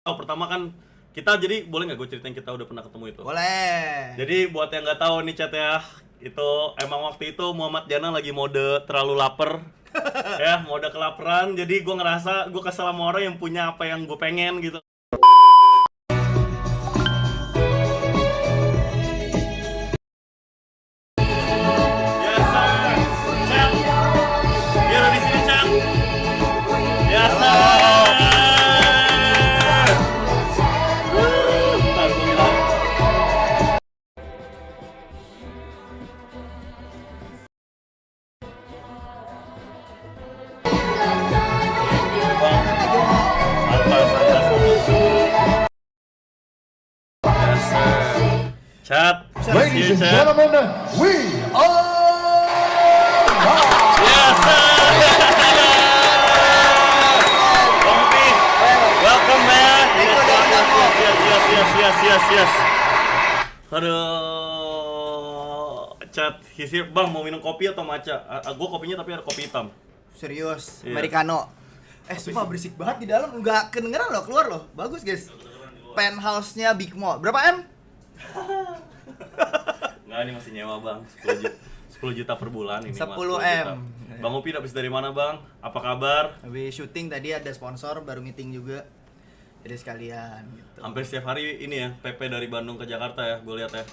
pertama kan kita jadi boleh nggak gue ceritain kita udah pernah ketemu itu? Boleh. Jadi buat yang nggak tahu nih chat ya, itu emang waktu itu Muhammad Jana lagi mode terlalu lapar, ya mode kelaparan. Jadi gue ngerasa gue kesel sama orang yang punya apa yang gue pengen gitu. Yes sir, Chat. Dia udah di sini Chat. Yes sir. Ntar gue bilang. Chat, Ladies and gentlemen, we are yes sir. Kompi, welcome man. Yes. Aduh, Chat, hisir bang mau minum kopi atau matcha? Gue kopinya tapi ada kopi hitam. Serius, Iya. Americano. Sumpah berisik banget di dalam, nggak kedengeran loh, keluar loh. Bagus guys. Penthouse-nya Big Mall. Berapa M? Nggak, ini masih nyewa bang, 10 juta per bulan ini. 10 Mas, M. juta. Bang Upi habis dari mana bang? Apa kabar? Habis syuting tadi ada sponsor, baru meeting juga. Jadi sekalian gitu. Hampir setiap hari ini ya, PP dari Bandung ke Jakarta ya, gue lihat ya.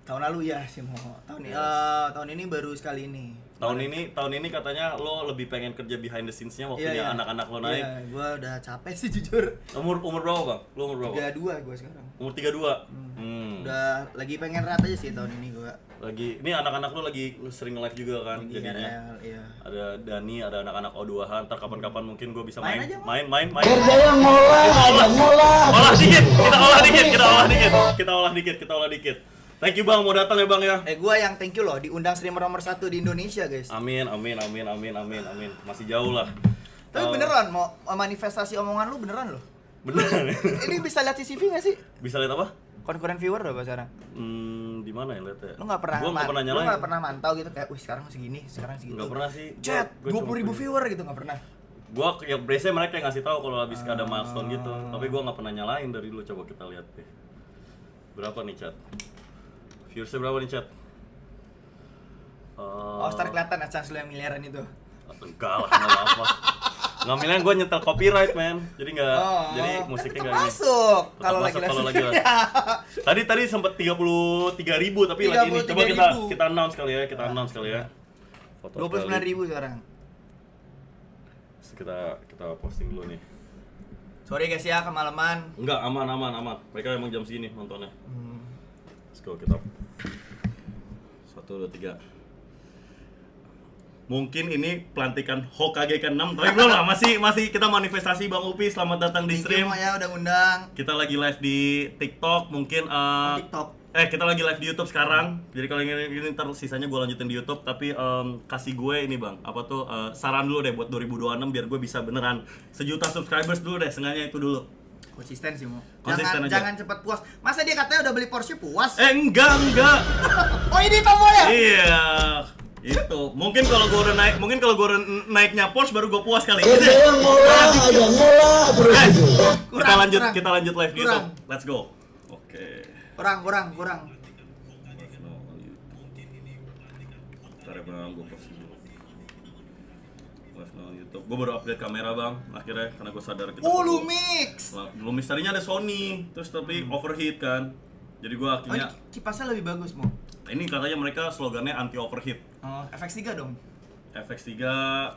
Tahun lalu ya sih mau. Tahun ini baru sekali ini. Tahun ini katanya lo lebih pengen kerja behind the scenes-nya waktunya Iya. anak-anak lo naik. Iya, gua udah capek sih jujur. Umur berapa bang? Lo umur berapa? 32 gua sekarang. Umur 32. Udah lagi pengen rat aja sih tahun ini gua. Lagi, ini anak-anak lo lagi sering live juga kan Lagi jadinya. RL, iya. Ada Dani, ada anak-anak O2-han. Ntar kapan-kapan mungkin gue bisa Main main. aja, Bang. Main. kerja yang ngolah. Olah dikit. Kita olah dikit. Thank you bang, mau datang ya bang ya. Gua yang thank you loh diundang streamer nomor 1 di Indonesia, guys. Amin. Masih jauh lah. Tapi beneran mau manifestasi omongan lu beneran loh. Beneran. Ini bisa lihat CCTV gak sih? Bisa lihat apa? Konkuren viewer udah sekarang. Di mana ya lihatnya? Lu nggak pernah Gua nggak pernah lu nyalain. nggak pernah mantau gitu kayak, "Wih, sekarang segini, sekarang segitu." Nggak pernah sih. Chat, Gua cuma 20.000 punya. viewer gitu nggak pernah. Gua ya biasanya mereka yang ngasih tahu kalau habis ada milestone gitu. Tapi gua nggak pernah nyalain dari dulu. Coba kita lihat deh. Berapa nih chat? Viewersnya berapa nih chat? Oh, start kelihatan chance lu yang miliaran itu. Enggak lah, nggak apa. Nggak milihan gue nyetel copyright man. Jadi nggak, jadi musiknya nggak ini. Masuk Tetap kalau masuk lagi kalau live. lagi. Tadi sempat 33.000 tapi lagi ini. Coba 33.000. kita announce kali ya, Foto 29.000 sekarang. Kita posting dulu nih. Sorry guys ya kemalaman. Enggak, aman. Mereka emang jam segini nontonnya. Let's go, kita 1, 2, 3. Mungkin ini pelantikan Hokage ke-6, tapi belum lah, masih kita manifestasi Bang Upi, selamat datang di stream. Semuanya udah ngundang. Kita lagi live di TikTok, mungkin TikTok. kita lagi live di YouTube sekarang. Jadi kalau ini ntar sisanya gue lanjutin di YouTube, tapi kasih gue ini Bang, apa tuh saran dulu deh buat 2026 biar gue bisa beneran 1 juta subscribers dulu deh, sengaja itu dulu. Konsisten sih mau. Konsisten aja. Jangan cepet puas. Masa dia katanya udah beli Porsche puas? Enggak. Oh, ini tombol ya? Iya. Itu. Mungkin kalau gue udah naiknya Porsche baru gue puas kali. Kerja yang ngolah terus Guys, itu. kita lanjut live di Kurang. YouTube. Let's go. Oke. Kurang. Ntar ya bang, gue post dulu. Live now YouTube. Gue baru update kamera bang, akhirnya karena gue sadar kita. Lumix. Lumix tadinya ada Sony, terus tapi overheat kan. Jadi gue Oh, akhirnya ini kipasnya lebih bagus mau. ini katanya mereka slogannya anti overheat. Oh, FX3 dong. FX3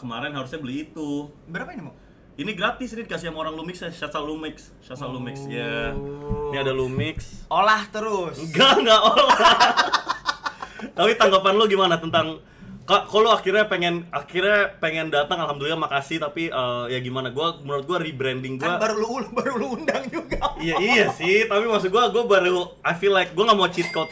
kemarin harusnya beli itu. Berapa ini mau? Ini gratis, ini dikasih sama orang Lumix ya, Shasa Lumix ya. Ini ada Lumix. Olah terus. Enggak olah. Tapi tanggapan lu gimana tentang kalau akhirnya pengen datang, alhamdulillah makasih, tapi ya gimana? Menurut gua rebranding Kan gua. baru lu undang juga. Iya sih, tapi maksud gua baru I feel like gua nggak mau cheat code.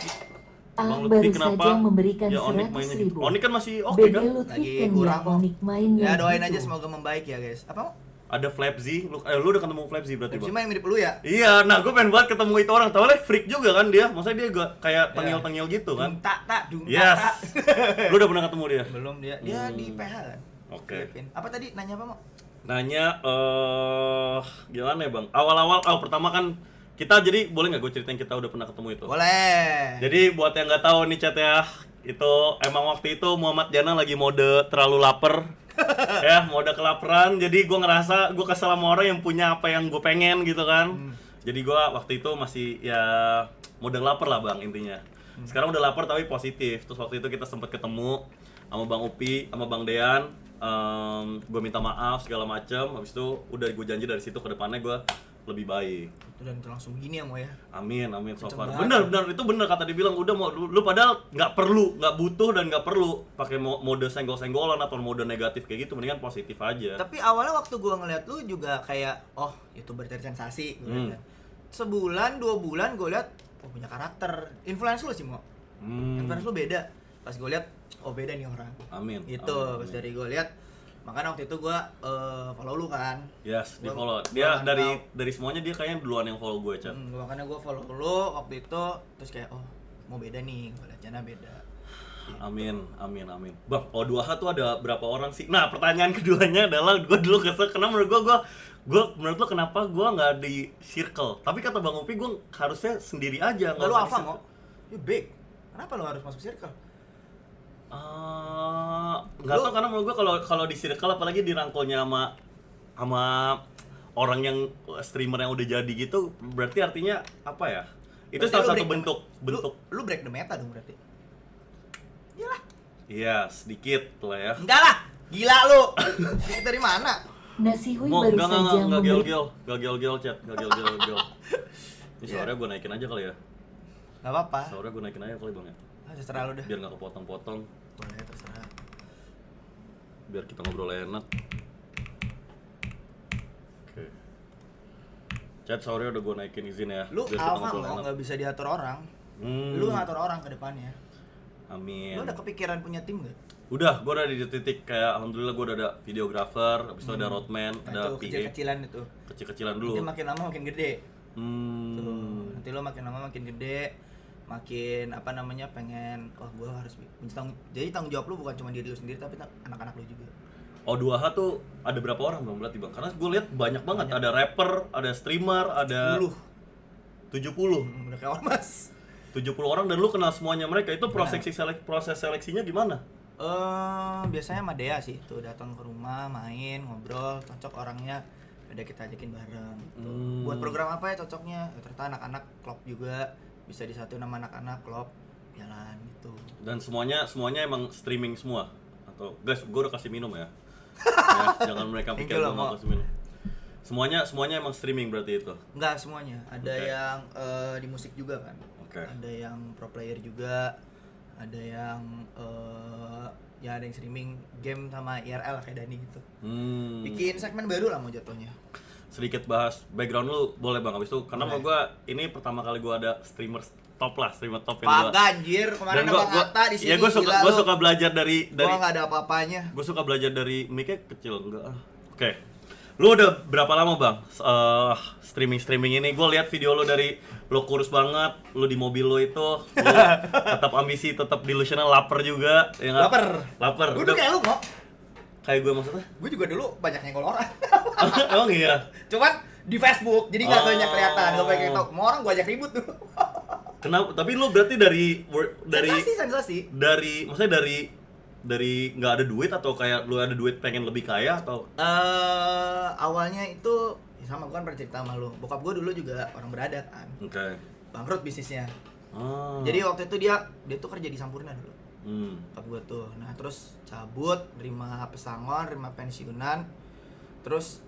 Bang baru Lutfi kenapa? saja memberikan Ya Onik 100.000. mainnya gitu. Onik kan masih oke Bebe kan? Lutfi kurang, ya Onik mainnya Ya doain gitu. aja semoga membaik ya guys. Apa mau? Ada Flapsy, lu udah ketemu Flapsy berarti Cuma bang? yang mirip lu ya? Iya, nah gue pengen banget ketemu itu orang. Tahu lah, freak juga kan dia. Maksudnya dia gak kayak tengil-tengil gitu kan? Dung Yes. tak. Lu udah pernah ketemu dia? Belum dia. Dia di PH kan. Oke. Filipin. Apa tadi nanya apa mau? Nanya gimana ya Bang? Awal-awal pertama kan kita, jadi boleh nggak gue ceritain kita udah pernah ketemu itu? Boleh. Jadi buat yang nggak tahu nih chat ya, itu emang waktu itu Muhammad Jana lagi mode terlalu lapar. Ya, mode kelaparan. Jadi gue ngerasa gue kesel sama orang yang punya apa yang gue pengen gitu kan. Jadi gue waktu itu masih ya mode lapar lah Bang intinya. Sekarang udah lapar tapi positif. Terus waktu itu kita sempat ketemu sama Bang Upi, sama Bang Dean. Gue minta maaf segala macem. Habis itu udah gue janji dari situ ke depannya gue lebih baik. Dan langsung begini ya Mo ya. Amin so Kenceng far. banget. Bener itu bener kata dibilang udah mau lu padahal nggak perlu, nggak butuh dan nggak perlu pakai mode senggol-senggolan atau mode negatif kayak gitu, mendingan positif aja. Tapi awalnya waktu gua ngeliat lu juga kayak YouTuber cari sensasi gua liat. Sebulan, 2 bulan gua liat punya karakter. Influence lu sih Mo. Influence lu beda. Pas gua liat beda nih orang. Amin. Itu amin. pas dari gua liat. Makanya waktu itu gua follow lu kan. Yes, di Gua- follow. gua Dia mantau. dari semuanya dia kayaknya duluan yang follow gue, Chat. Makanya gua follow lu waktu itu terus kayak mau beda nih, gua liat Jana beda. Amin. Bang, O2H tuh ada berapa orang sih? Nah, pertanyaan keduanya adalah gue dulu kesel karena menurut gue menurut lo kenapa gue nggak di circle? Tapi kata Bang Upi gue harusnya sendiri aja, Nggak lu usah di apa circle. Mo? You big. Kenapa lu harus masuk circle? Nggak tahu karena menurut gue kalau di circle apalagi dirangkulnya sama orang yang streamer yang udah jadi gitu, berarti artinya apa ya? Itu Berarti salah lu satu break bentuk Lu break the meta dong berarti. Iyalah. Iya, sedikit lah ya. Enggak lah. Gila lu. Ini dari mana? Nasi Hui Mau baru enggak saja memberi gel chat, gak gel. Ini suaranya gue naikin aja kali ya. Enggak apa-apa. Suaranya gue naikin aja kali Bang ya. Terserah lu dah. Biar nggak kepotong-potong, Boleh terserah. biar kita ngobrol enak. Oke. Chat suaranya udah gue naikin izin ya. Lu biar kita alpha ngobrol Mo, enak. enggak bisa diatur orang. Hmm. Lu ngatur orang ke depannya. Amin. Lu udah kepikiran punya tim enggak? Udah, gue udah di titik kayak alhamdulillah gue udah ada videographer, habis itu ada roadman, ada Itu PA. kecil-kecilan itu. Kecil-kecilan dulu. Nanti makin lama makin gede. Tuh, nanti lo makin lama makin gede, makin pengen gue harus jadi tanggung jawab lu bukan cuma diri lu sendiri tapi anak-anak lu juga. O2H tuh ada berapa orang Bang berarti Bang? Karena gue lihat banyak banget, ada rapper, ada streamer, ada 70 Udah kayak ormas. 70 orang dan lu kenal semuanya mereka. Itu proses seleksinya gimana? Biasanya sama Dea sih tuh datang ke rumah main ngobrol cocok orangnya udah kita ajakin bareng gitu. Buat program apa ya cocoknya ya, ternyata anak-anak klop juga bisa disatuin sama anak-anak klop jalan gitu. Dan semuanya emang streaming semua? Atau guys, gue udah kasih minum ya. Ya, jangan mereka pikir Thank you gue loh, nggak Mo. kasih minum. Semuanya emang streaming berarti itu? Enggak semuanya, ada Oke. yang di musik juga kan. Oke. Ada yang pro player juga, ada yang ya ada yang streaming game sama IRL kayak Dani gitu. Bikin segmen baru lah mau jatuhnya. Sedikit bahas background lu boleh Bang abis itu karena Boleh. mau gue ini pertama kali gue ada streamer top yang gua. Kagak anjir, kemarin ada Bang Atta di sini. Ya gue gila lu. suka belajar dari Gua enggak ada apa-apanya. gue suka belajar dari mic-nya kecil enggak. Oke. Lu udah berapa lama Bang streaming ini? Gue lihat video lu dari lu kurus banget, lu di mobil lu itu, lu tetap ambisi, tetap delusional, lapar juga, ya nggak? Lapar. Gue udah kayak lu kok. Kayak gue maksudnya? Gue juga dulu banyak nyenggol orang. Emang iya. Cuman di Facebook, jadi nggak Oh. banyak kelihatan. Gak banyak yang tau. Mau orang gue ajak ribut tuh. Kenapa? Tapi lu berarti dari Sensasi. maksudnya dari nggak ada duit atau kayak lu ada duit pengen lebih kaya atau? Awalnya itu ya sama gue kan pernah cerita sama lu. Bokap gue dulu juga orang berada kan. Oke. Bangkrut bisnisnya. Oh. Jadi waktu itu dia tuh kerja di Sampurna dulu. Hmm. Bokap gue tuh. Nah, terus cabut, terima pesangon, terima pensiunan. Terus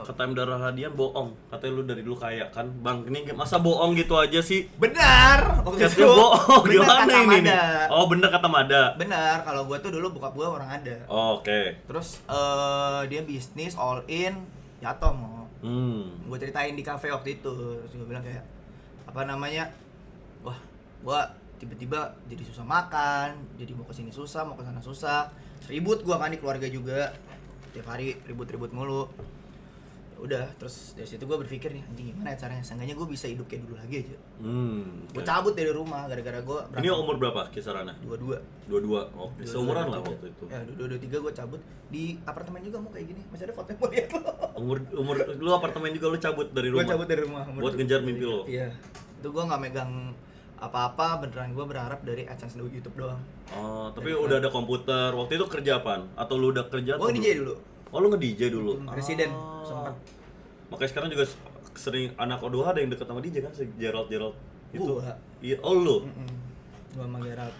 Kata M. Darahadian bohong. Katanya lu dari dulu kaya kan? Bang, ini masa bohong gitu aja sih? benar waktu Katanya bohong. Benar Gimana kata ini nih? Mada. Oh, bener kata Mada. Benar, kalau gue tuh dulu bokap gue orang ada. Oh, oke. Terus dia bisnis all in, jatuh mau. Gue ceritain di kafe waktu itu, terus gue bilang kayak wah, gue tiba-tiba jadi susah makan, jadi mau kesini susah, mau kesana susah, ribut gue kan di keluarga juga, tiap hari ribut-ribut mulu. udah terus dari situ gue berpikir nih anjing gimana ya caranya, seenggaknya gue bisa hidup kayak dulu lagi aja. Gue cabut dari rumah gara-gara gue Ini umur berapa kisarannya? 22. 22. Oke, seumuran lah waktu itu. Ya 22 23 gue cabut di apartemen juga mau kayak gini, masih ada foto mau lihat lo. Umur lu apartemen juga lu cabut dari rumah. Gue cabut dari rumah Buat ngejar mimpi lo. Iya, itu gue nggak megang apa-apa, beneran gue berharap dari AdSense YouTube doang. Oh, tapi udah ada komputer. Waktu itu kerja apaan? Atau lu udah kerja? Gue DJ dulu. Oh, lu nge-DJ dulu. Presiden sempat. Makanya sekarang juga sering anak O2H ada yang deket sama DJ kan, si Gerald itu. Gua. Iya, oh lu. Gue sama Gerald.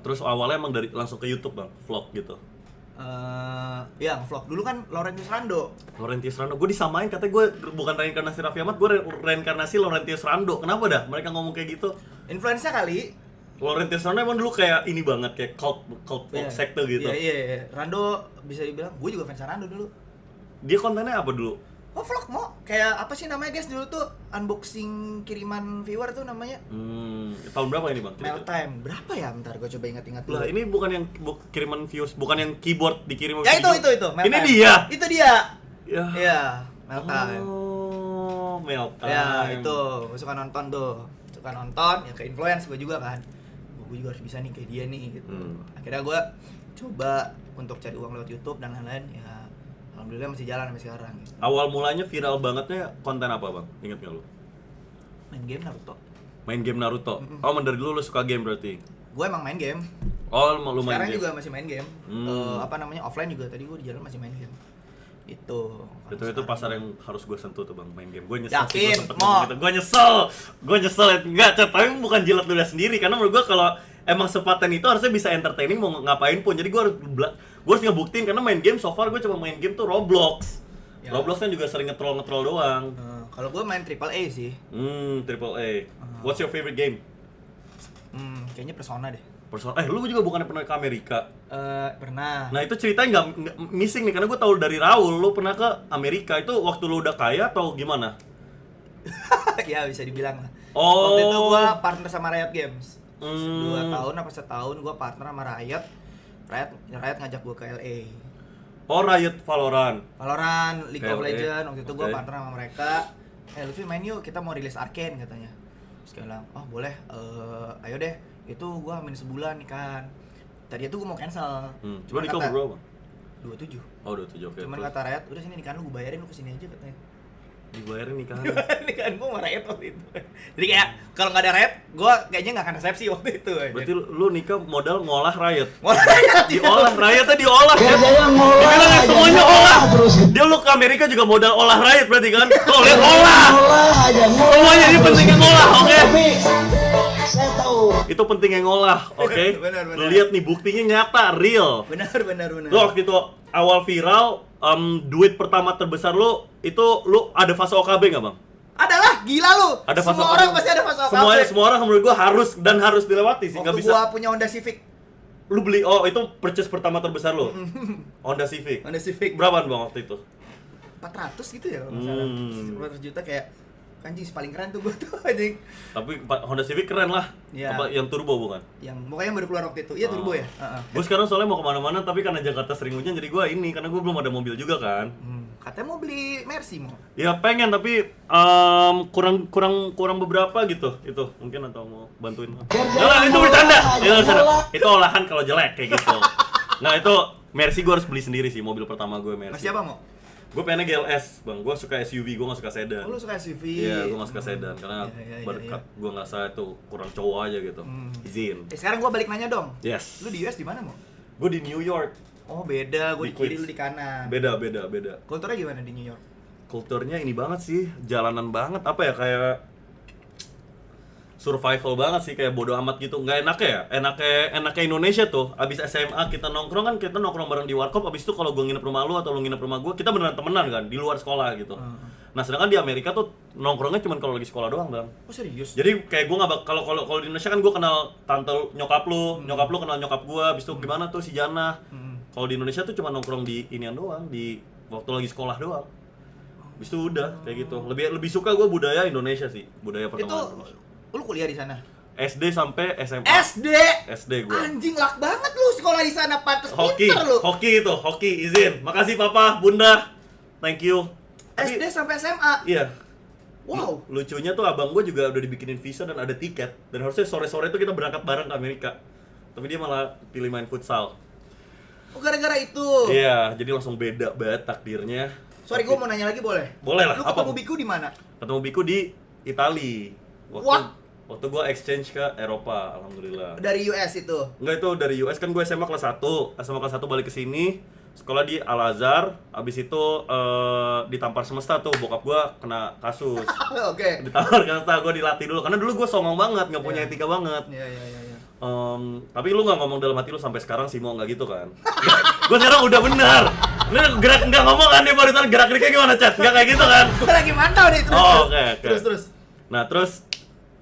Terus awalnya emang dari langsung ke YouTube bang, vlog gitu. Ya vlog dulu kan Laurentius Rando. Laurentius Rando, gue disamain katanya gue bukan reinkarnasi Raffi Ahmad, gue reinkarnasi Laurentius Rando. Kenapa dah mereka ngomong kayak gitu? Influencer kali. Laurentius Rando emang dulu kayak ini banget, kayak cult Iya. sekte gitu. Iya. Rando bisa dibilang, gue juga fans Rando dulu. Dia kontennya apa dulu? Oh vlog mau kayak apa sih namanya guys dulu tuh unboxing kiriman viewer tuh namanya Tahun berapa ini bang? Mail Time berapa ya, bentar gue coba ingat-ingat dulu. Lah ini bukan yang kiriman views, bukan yang keyboard dikirim. Ya itu Mail Ini Time. dia. Itu dia. Ya. Iya Mail Time. Oh, Mail Time. Ya itu gue suka nonton ya ke influence gue juga kan. Gue juga harus bisa nih kayak dia nih gitu. Akhirnya gue coba untuk cari uang lewat YouTube dan lain-lain ya. Alhamdulillah masih jalan sampai sekarang gitu. Awal mulanya viral bangetnya konten apa bang? Ingat nggak lu? Main game Naruto. Main game Naruto. Oh, dari dulu lu suka game berarti? Gue emang main game. Oh, lu main Sekarang game. juga masih main game. Offline juga tadi gue di jalan masih main game. Itu pasar yang harus gue sentuh tuh bang, main game. Gue nyesel Yakin, sih gue sempet Mo? ngomong gitu. Gue nyesel enggak, tapi bukan jilat ludah sendiri. Karena menurut gue kalau emang sepaten itu harusnya bisa entertaining mau ngapain pun. Jadi gue harus ngebuktiin, karena main game so far gue cuma main game tuh Roblox. Ya. Roblox kan juga sering nge-troll doang. kalau gue main AAA sih. Triple A. What's your favorite game? Kayaknya Persona deh. Lu juga bukannya pernah ke Amerika? Pernah. Nah itu ceritanya nggak missing nih, karena gue tahu dari Raul lu pernah ke Amerika. Itu waktu lu udah kaya atau gimana? Ya bisa dibilang lah. Oh. Waktu itu gue partner sama Riot Games. 2 tahun apa setahun gue partner sama Riot ngajak gue ke LA. Oh, Riot Valorant, League of LA. Legends, waktu itu gue Oke. partner sama mereka. Lutfi main yuk, kita mau rilis Arcane katanya. Terus dia bilang, oh boleh, ayo deh. Itu gue amin sebulan nih kan. Tadi itu gue mau cancel. Coba nikah berapa? 27. Oh, 27, oke. Cuman Terus kata Riot, udah sini nikahan lu gue bayarin, lu kesini aja katanya. dibayarin nikahan. Nikahan gue sama Riot waktu itu. Jadi kayak kalau nggak ada Riot, gue kayaknya nggak akan resepsi waktu itu. Berarti lu nikah modal ngolah Riot. mau Riot Diolah Riotnya diolah. Kerjanya ngolah Dibilang aja, semuanya ngolah olah. terus. Dia lu ke Amerika juga modal olah Riot berarti kan? Tuh, lihat olah. Ngolah aja, ngolah. Semuanya ini pentingnya ngolah, oke? Tapi saya tahu. Itu pentingnya ngolah, oke? Benar. Lu lihat nih buktinya nyata, real. Benar. Lu waktu itu awal viral, duit pertama terbesar lu itu lu ada fase OKB nggak bang? Adalah gila lu. Ada fase Semua OKB. orang pasti ada fase OKB. Semua orang menurut gua harus dilewati sih, nggak Waktu bisa. gua punya Honda Civic. Lu beli, itu purchase pertama terbesar lu? Honda Civic. Berapaan bang waktu itu? 400 gitu ya kalau nggak salah. 400 juta kayak anjing paling keren tuh gua tuh anjing. Tapi Honda Civic keren lah. Iya. Apa yang turbo bukan? Yang pokoknya yang baru keluar waktu itu. Iya turbo ya? Gue sekarang soalnya mau kemana-mana, tapi karena Jakarta sering hujan jadi gue ini, karena gue belum ada mobil juga kan. Katanya mau beli Mercy mau. Ya pengen, tapi kurang beberapa gitu. Itu mungkin atau mau bantuin. Nah, itu bercanda. Itu olahan kalau jelek kayak gitu. Nah itu Mercy gue harus beli sendiri sih, mobil pertama gue Mercy. Mas siapa mau? Gue pengennya GLS bang, gue suka SUV, gue gak suka sedan. Oh, lu suka SUV? Iya, gue gak suka sedan, karena Iya. berdekat gue ngerasa itu kurang cowok aja gitu. Izin. Sekarang gua balik nanya dong. Yes. Lu di US di mana mau? Gue di New York. Oh beda, gua Di di kiri Queens. lu di kanan. Beda. Kulturnya gimana di New York? Kulturnya ini banget sih, jalanan banget, apa ya, kayak survival banget sih, kayak bodo amat gitu. Nggak enaknya ya, enaknya Indonesia tuh, abis SMA kita nongkrong bareng di warkop, abis itu kalau gue nginep rumah lu atau lu nginep rumah gue, kita beneran temenan kan, di luar sekolah gitu. Nah sedangkan di Amerika tuh nongkrongnya cuma kalau lagi sekolah doang bang. Oh serius? Jadi kayak gue nggak kalau di Indonesia kan gue kenal tante nyokap lu kenal nyokap gue, abis itu gimana tuh si Jana. Kalau di Indonesia tuh cuma nongkrong di inian doang, di waktu lagi sekolah doang. Abis itu udah kayak gitu. Lebih suka gue budaya Indonesia sih, budaya pertemanan. Itu lu kuliah di sana? SD sampai SMA. SD gue. Anjing lak banget lu sekolah di sana, pantes Hoki, pinter lu. hoki, izin. Makasih papa, bunda. Thank you. Tapi- SD sampai SMA. Iya. Wow. Lucunya tuh abang gue juga udah dibikinin visa dan ada tiket. Dan harusnya sore-sore tuh kita berangkat bareng ke Amerika. Tapi dia malah pilih main futsal. Oh, gara-gara itu. Iya, jadi langsung beda banget takdirnya. Sorry, gue mau nanya lagi boleh? Boleh lah, Lu apa? ketemu Biku di mana? Ketemu Biku di Itali. Wah. Waktu gue exchange ke Eropa, alhamdulillah. Dari US itu. Enggak, itu dari US, kan gue SMA kelas 1. SMA kelas 1 balik ke sini, sekolah di Al Azhar. Abis itu ditampar semesta tuh, bokap gue kena kasus. Oke. Ditampar semesta, gue dilatih dulu. Karena dulu gue songong banget, nggak punya Iya. etika banget. Iya. Tapi lu nggak ngomong dalam hati lu sampai sekarang sih, mau nggak gitu kan? Gue sekarang udah benar. Lu gerak nggak ngomong kan, dia barusan gerak-geriknya gimana, Chat? Nggak kayak gitu kan? Gue lagi mantau nih terus. Oh, oke. Terus. Nah, terus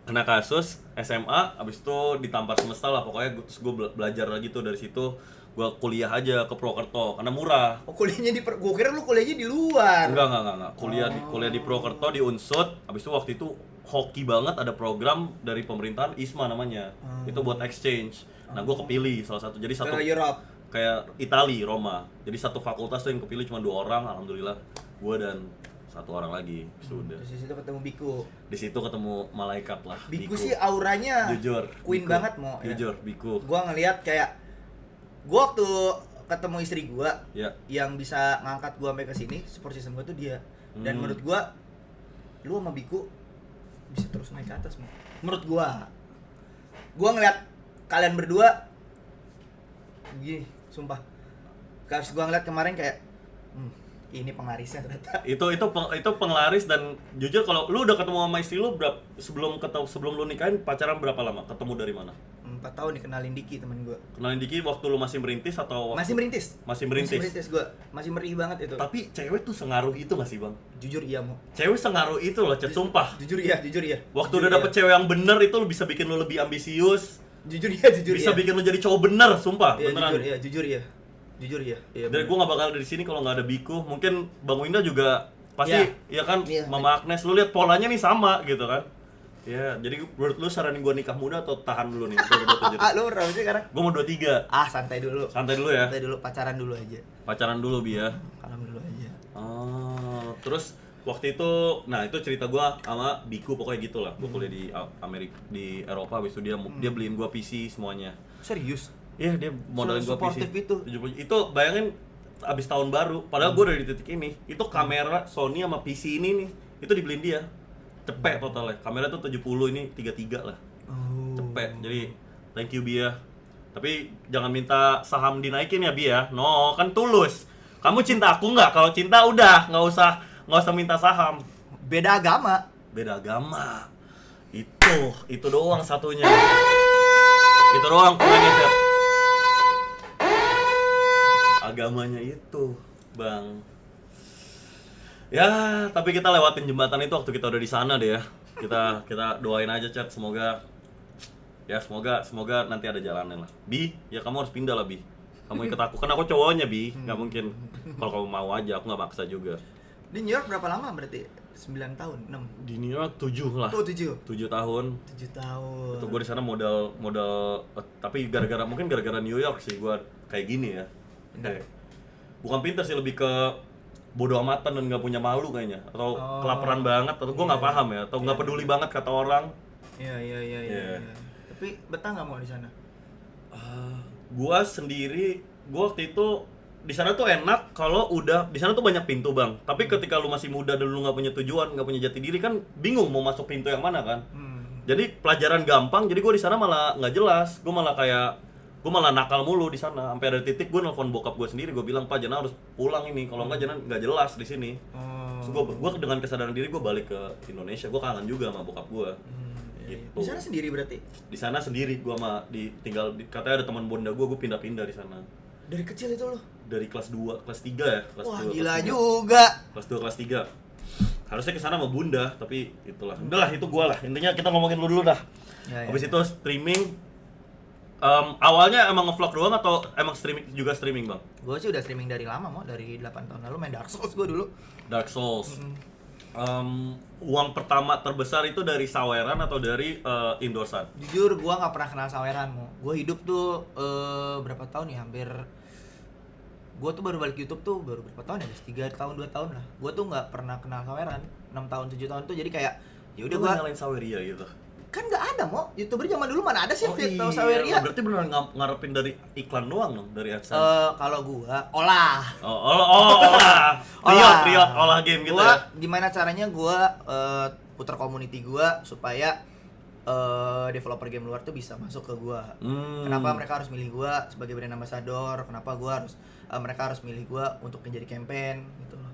kena kasus SMA, abis itu ditampar semesta lah pokoknya. Terus gue belajar lagi tuh dari situ. Gue kuliah aja ke Purwokerto karena murah. Oh, kuliahnya gue kira lu kuliahnya di luar. Enggak. Kuliah di Purwokerto di Unsud. Abis itu waktu itu hoki banget, ada program dari pemerintahan ISMA namanya. Itu buat exchange. Nah, gue kepilih salah satu. Jadi satu Ke Europe. kayak Itali, Roma. Jadi satu fakultas tuh yang kepilih cuma 2 orang, alhamdulillah. Gue dan 1 orang lagi, sudah. Terus di situ ketemu Biku. Di situ ketemu malaikat lah. Biku sih auranya Jujur, queen Biku. banget mau. Jujur, Biku. Gua ngelihat kayak gua waktu ketemu istri gua Ya. yang bisa ngangkat gua sampai ke sini, support system gua tuh dia. Dan menurut gua lu sama Biku bisa terus naik ke atas, Mo. Menurut gua. Gua ngeliat kalian berdua gini, sumpah. Pas gua ngeliat kemarin kayak ini penglarisnya ternyata. Itu penglaris. Dan jujur kalau lu udah ketemu sama istri lu sebelum lu nikahin, pacaran berapa lama? Ketemu dari mana? 4 tahun dikenalin Diki temen gua. Kenalin Diki waktu lu masih merintis atau Masih merintis. Masih merintis. Masih merintis gua. Masih merih banget itu. Tapi cewek tuh sengaruh itu gak sih, Bang? Jujur iya, Mo. Cewek sengaruh itu loh, Chat, sumpah. Jujur iya. Waktu Jujur udah iya. dapet cewek yang bener itu lu bisa bikin lu lebih ambisius. Jujur iya. Bisa bikin lu jadi cowok bener, sumpah, Iya, beneran. jujur iya. Iya. Dan gue gak bakal ada di sini kalau nggak ada Biku. Mungkin Bang Winda juga pasti, Iya. ya kan, Iya. Mama Agnes, lu lihat polanya nih sama gitu kan. Ya, jadi menurut lu saranin gue nikah muda atau tahan dulu nih? Lu berapa sih sekarang? Gue mau 23. Santai dulu. Santai dulu ya. Santai dulu, pacaran dulu aja. Pacaran dulu, Bi ya. Kalem dulu aja. Terus waktu itu, nah itu cerita gue sama Biku, pokoknya gitu lah. Gue kuliah di Amerika, di Eropa, habis itu dia beliin gue PC semuanya. Serius? Iya, dia modalin gua PC. Supportive itu. 70. Itu bayangin abis tahun baru, padahal gua udah di titik ini. Itu kamera Sony sama PC ini nih, itu dibeliin dia. Cepet totalnya. Kamera tuh 70, ini 33 lah. Oh. Cepet. Jadi thank you Bi ya. Tapi jangan minta saham dinaikin ya Bi ya. No, kan tulus. Kamu cinta aku nggak? Kalau cinta udah, nggak usah minta saham. Beda agama. Beda agama. Itu doang satunya. Itu doang kurangnya, Cep. Agamanya itu, Bang. Ya, tapi kita lewatin jembatan itu waktu kita udah di sana deh ya. Kita doain aja, Chat, semoga nanti ada jalannya lah. Bi, ya kamu harus pindah lah, Bi. Kamu ikut aku, kan aku cowoknya, Bi. Nggak mungkin. Kalau kamu mau aja, aku nggak maksa juga. Di New York berapa lama berarti? 9 tahun, 6. Di New York 7 lah. Oh, 7 tahun. 7 tahun. Itu gue di sana modal tapi mungkin gara-gara New York sih gue kayak gini ya. Kayak, bukan pintar sih, lebih ke bodoh amatan dan nggak punya malu kayaknya, atau kelaparan banget, atau gue nggak paham ya, atau nggak peduli banget kata orang. Iya. Tapi betah nggak mau di sana? Gue sendiri, gue waktu itu di sana tuh enak kalau udah di sana tuh banyak pintu, Bang. Tapi ketika lu masih muda dan lu nggak punya tujuan, nggak punya jati diri, kan bingung mau masuk pintu yang mana kan. Jadi pelajaran gampang, jadi gue di sana malah nggak jelas. Gue malah nakal mulu di sana. Sampai ada titik gue nelfon bokap gue sendiri, gue bilang, "Pak, Jana harus pulang ini. Kalau nggak jelas di sini." Terus gue dengan kesadaran diri gue balik ke Indonesia. Gue kangen juga sama bokap gue. Gitu. Di sana sendiri berarti? Di sana sendiri, gue katanya ada teman bonda gue pindah-pindah di sana. Dari kecil itu lo? Dari kelas 2, kelas 3 ya. Wah, gila juga. Kelas 2, kelas 3. Harusnya kesana sama bunda, tapi itulah. Udah lah, itu gue lah. Intinya kita ngomongin lu dulu dah. Ya. Habis itu streaming. Awalnya emang nge-vlog doang atau emang streaming, Bang? Gue sih udah streaming dari lama, mau dari 8 tahun lalu main Dark Souls gue dulu. Dark Souls. Uang pertama terbesar itu dari saweran atau dari endorsan? Jujur gue nggak pernah kenal saweran, mau. Gue hidup tuh berapa tahun ya, hampir gue tuh baru balik YouTube tuh baru berapa tahun ya, 3 tahun 2 tahun lah. Gue tuh nggak pernah kenal Saweran 6 tahun 7 tahun tuh, jadi kayak ya udah Lu gue nyalain Saweria gitu. kan nggak ada mau youtuber zaman dulu mana ada sih Oh tahu iya, Saweria. berarti beneran ngarepin dari iklan doang dong, dari AdSense. Kalau gue olah Riot olah game gitu gua, ya. gimana caranya gue putar community gue supaya developer game luar tuh bisa masuk ke gue. Kenapa mereka harus milih gue sebagai brand ambassador, kenapa mereka harus milih gue untuk menjadi campaign gitu loh.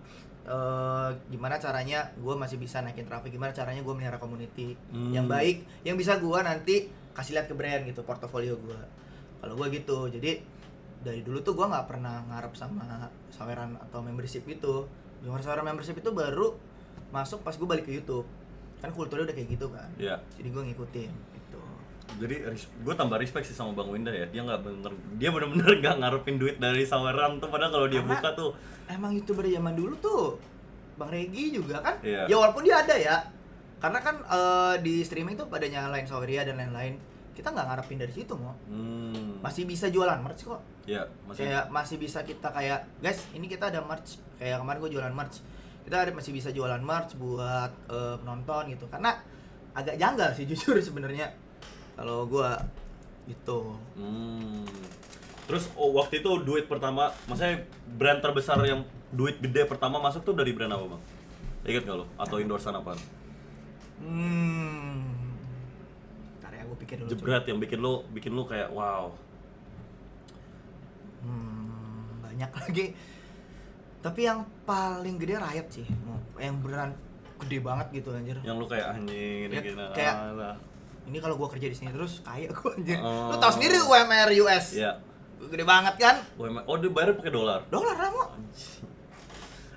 Gimana caranya gue masih bisa naikin traffic, gimana caranya gue melihara community yang baik, yang bisa gue nanti kasih lihat ke brand gitu, portofolio gue. Kalau gue gitu, jadi dari dulu tuh gue nggak pernah ngarep sama Saweran atau membership itu. Saweran membership itu baru masuk pas gue balik ke YouTube, kan kulturnya udah kayak gitu kan. Iya. Jadi gue ngikutin gitu. Jadi gue tambah respect sih sama Bang Winda ya. Dia bener-bener nggak ngarepin duit dari Saweran tuh, padahal kalau dia Karena buka tuh emang YouTuber zaman dulu tuh Bang Regi juga kan. Iya. Ya walaupun dia ada ya, karena kan di streaming tuh pada nyalain Saweria dan lain-lain, kita nggak ngarepin dari situ mau. Masih bisa jualan merch kok. ya Kayak masih bisa kita kayak, guys ini kita ada merch, kayak kemarin gue jualan merch, masih bisa jualan merch buat penonton gitu. Karena agak janggal sih jujur sebenarnya kalau gue gitu. Terus waktu itu duit pertama, maksudnya brand terbesar yang duit gede pertama masuk tuh dari brand apa Bang? Ingat nggak lo? Atau endorsean apa? Ntar ya gue pikir dulu. Jebret yang bikin lo kayak wow. Banyak lagi. Tapi yang paling gede Riot sih, yang beneran gede banget gitu anjir. Yang lo kayak anjing ini Ya, gini. kayak ini kalau gue kerja di sini terus kaya gue anjir. Oh. Lu tahu sendiri UMR US. Iya. Gede banget kan? Oh dia bayar pakai dolar. Dolar lah mau.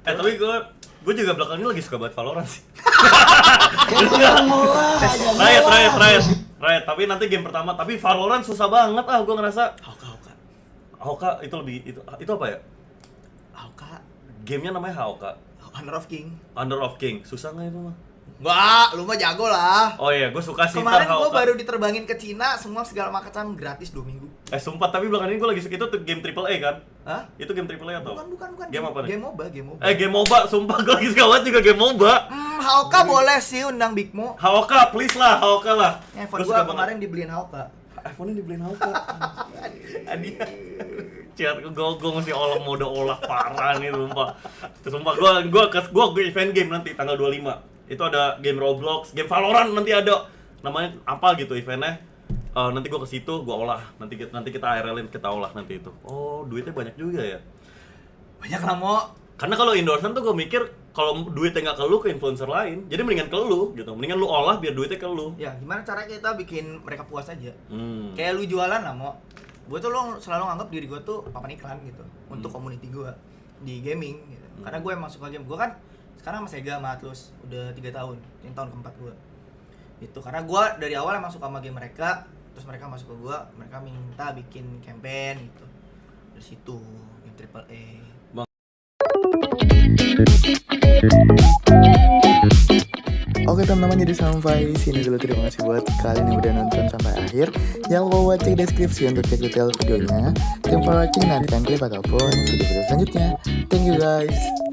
Tapi gue juga belakang ini lagi suka banget Valorant sih. Riot. Tapi nanti game pertama. Tapi Valorant susah banget gue ngerasa. Hawka itu lebih itu apa ya? Hawka. Gamenya namanya Hawka. Honor of King. Susah nggak itu mah? Enggak, lu mah jago lah. Oh iya, gue suka sih. Kemarin gue Hawka. baru diterbangin ke Cina, semua segala macam gratis 2 minggu. Sumpah, tapi belakangan ini gue lagi suka itu tuh game AAA kan? Hah? Itu game AAA atau? Bukan. Game apa nih? Game MOBA. Game MOBA, sumpah gue lagi suka banget juga game MOBA. Hawka boleh sih undang Bigmo. Hawka, please lah, Hawka lah. iPhone Gua gua suka kemarin dibeliin Hawka. iPhone-nya dibeliin Hawka. Adia. Ciat gue masih mode olah parah nih sumpah. Sumpah gue event game nanti tanggal 25. Itu ada game Roblox, game Valorant nanti ada. Namanya apa gitu eventnya. Nanti gue ke situ, gue olah. Nanti kita IRL-in, kita olah nanti itu. Oh, duitnya banyak juga ya. Banyak lah mau. Karena kalau endorsean tuh gue mikir kalau duitnya nggak ke lu, ke influencer lain, jadi mendingan ke lu gitu. Mendingan lu olah biar duitnya ke lu. Ya, gimana caranya kita bikin mereka puas aja. Kayak lu jualan lah mau. Gue tuh selalu nganggap diri gue tuh papan iklan gitu untuk community gue di gaming gitu. Karena gue emang suka game. Gue kan sekarang sama Sega sama Atlus udah 3 tahun. Ini tahun keempat gue. Itu karena gue dari awal emang suka sama game mereka. Terus mereka masuk ke gue, mereka minta bikin campaign gitu. Dari situ game AAA. Oke teman-teman, jadi sampai sini dulu. Terima kasih buat kalian yang udah nonton sampai akhir. Jangan lupa buat cek deskripsi untuk cek detail videonya. Thanks for watching, nantikan klip ataupun video-video selanjutnya. Thank you guys.